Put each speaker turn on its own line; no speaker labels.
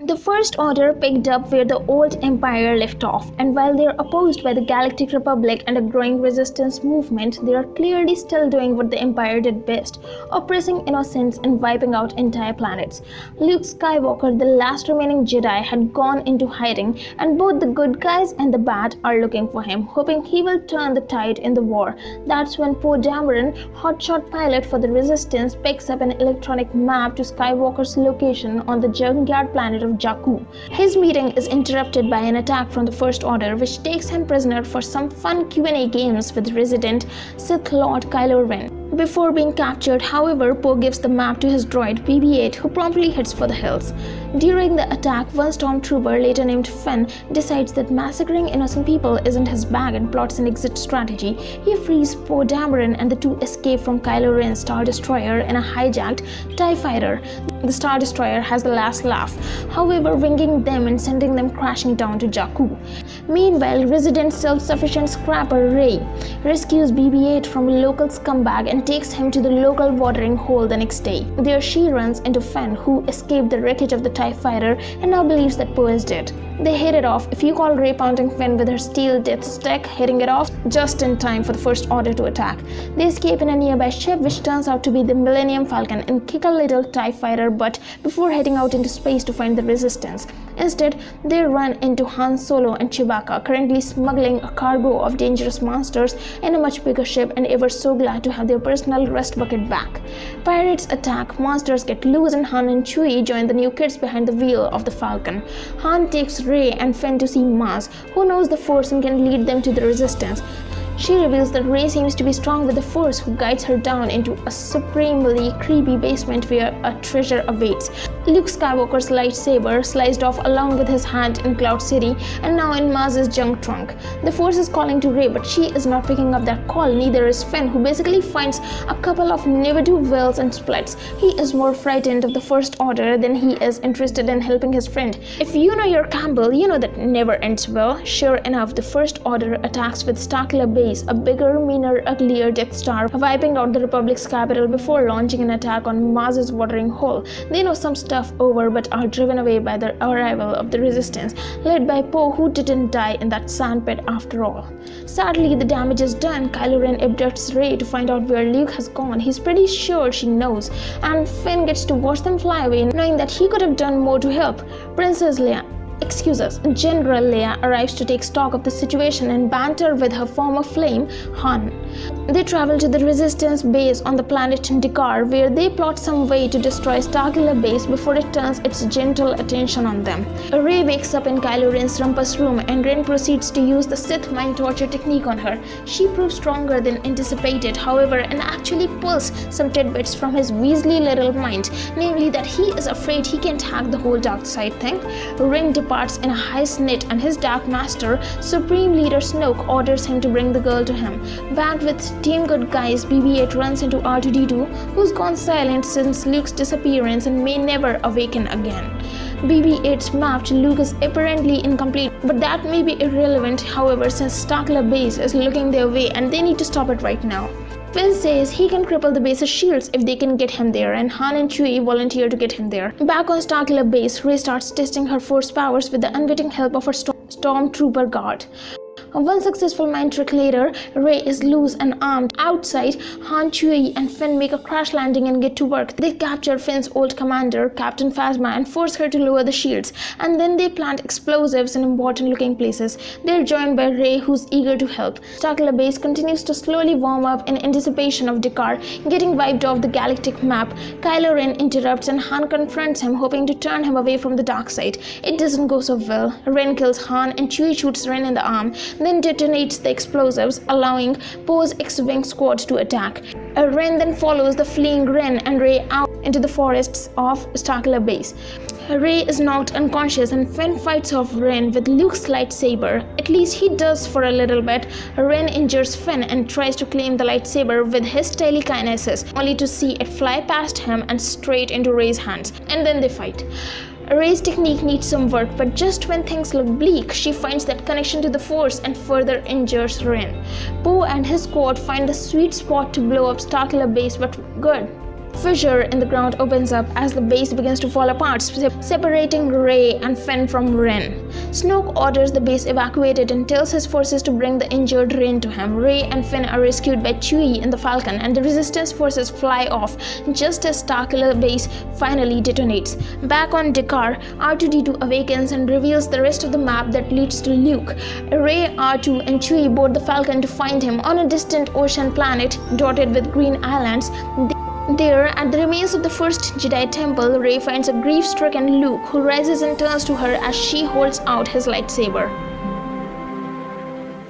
The First Order picked up where the old Empire left off, and while they are opposed by the Galactic Republic and a growing resistance movement, they are clearly still doing what the Empire did best, oppressing innocents and wiping out entire planets. Luke Skywalker, the last remaining Jedi, had gone into hiding, and both the good guys and the bad are looking for him, hoping he will turn the tide in the war. That's when Poe Dameron, hotshot pilot for the Resistance, picks up an electronic map to Skywalker's location on the junkyard planet of Jakku. His meeting is interrupted by an attack from the First Order, which takes him prisoner for some fun Q&A games with resident Sith Lord Kylo Ren. Before being captured, however, Poe gives the map to his droid BB-8, who promptly heads for the hills. During the attack, one stormtrooper, later named Finn, decides that massacring innocent people isn't his bag and plots an exit strategy. He frees Poe Dameron and the two escape from Kylo Ren's Star Destroyer in a hijacked TIE fighter. The Star Destroyer has the last laugh, however winging them and sending them crashing down to Jakku. Meanwhile, resident self-sufficient scrapper Rey rescues BB-8 from a local scumbag and takes him to the local watering hole the next day. There she runs into Finn, who escaped the wreckage of the TIE fighter and now believes that Poe is dead. They hit it off, if you call Rey pounding Finn with her steel death stick, hitting it off just in time for the First Order to attack. They escape in a nearby ship, which turns out to be the Millennium Falcon, and kick a little TIE fighter butt before heading out into space to find the Resistance. Instead, they run into Han Solo and Chewbacca, currently smuggling a cargo of dangerous monsters in a much bigger ship, and ever so glad to have their personal rest bucket back. Pirates attack, monsters get loose, and Han and Chewie join the new kids behind the wheel of the Falcon. Han takes Rey and Finn to see Maz, who knows the Force and can lead them to the Resistance. She reveals that Rey seems to be strong with the Force, who guides her down into a supremely creepy basement where a treasure awaits. Luke Skywalker's lightsaber sliced off along with his hand in Cloud City and now in Maz's junk trunk. The Force is calling to Rey, but she is not picking up that call. Neither is Finn, who basically finds a couple of never-do-wells and splits. He is more frightened of the First Order than he is interested in helping his friend. If you know your Campbell, you know that never ends well. Sure enough, the First Order attacks with Starkiller Base, a bigger, meaner, uglier Death Star, wiping out the Republic's capital before launching an attack on Maz's watering hole. They know some stuff over but are driven away by the arrival of the Resistance, led by Poe, who didn't die in that sandpit after all. Sadly, the damage is done. Kylo Ren abducts Rey to find out where Luke has gone. He's pretty sure she knows, and Finn gets to watch them fly away, knowing that he could have done more to help. General Leia arrives to take stock of the situation and banter with her former flame, Han. They travel to the Resistance base on the planet D'Qar, where they plot some way to destroy Starkiller Base before it turns its gentle attention on them. Rey wakes up in Kylo Ren's rumpus room, and Ren proceeds to use the Sith mind torture technique on her. She proves stronger than anticipated, however, and actually pulls some tidbits from his Weasley little mind, namely that he is afraid he can't hack the whole dark side thing. Ren departs in a high snit, and his Dark Master, Supreme Leader Snoke, orders him to bring the girl to him. Back with Team Good Guys, BB-8 runs into R2-D2, who's gone silent since Luke's disappearance and may never awaken again. BB-8's map to Luke is apparently incomplete, but that may be irrelevant, however, since Starkiller Base is looking their way and they need to stop it right now. Finn says he can cripple the base's shields if they can get him there, and Han and Chewie volunteer to get him there. Back on Starkiller Base, Rey starts testing her Force powers with the unwitting help of her stormtrooper guard. One successful mind trick later, Rey is loose and armed. Outside, Han, Chewie, and Finn make a crash landing and get to work. They capture Finn's old commander, Captain Phasma, and force her to lower the shields, and then they plant explosives in important-looking places. They're joined by Rey, who's eager to help. Starkiller Base continues to slowly warm up in anticipation of D'Qar getting wiped off the galactic map. Kylo Ren interrupts, and Han confronts him, hoping to turn him away from the dark side. It doesn't go so well. Ren kills Han, and Chewie shoots Ren in the arm, then detonates the explosives, allowing Poe's X-Wing squad to attack. Ren then follows the fleeing Ren and Rey out into the forests of Starkiller Base. Rey is knocked unconscious, and Finn fights off Ren with Luke's lightsaber. At least he does for a little bit. Ren injures Finn and tries to claim the lightsaber with his telekinesis, only to see it fly past him and straight into Rey's hands, and then they fight. Rey's technique needs some work, but just when things look bleak, she finds that connection to the Force and further injures Ren. Poe and his squad find the sweet spot to blow up Starkiller Base, but good. fissure in the ground opens up as the base begins to fall apart, separating Rey and Finn from Ren. Snoke orders the base evacuated and tells his forces to bring the injured Ren to him. Rey and Finn are rescued by Chewie in the Falcon, and the Resistance forces fly off just as Starkiller base finally detonates. Back on Dakar, R2-D2 awakens and reveals the rest of the map that leads to Luke. Rey, R2, and Chewie board the Falcon to find him on a distant ocean planet dotted with green islands. There, at the remains of the first Jedi Temple, Rey finds a grief-stricken Luke, who rises and turns to her as she holds out his lightsaber.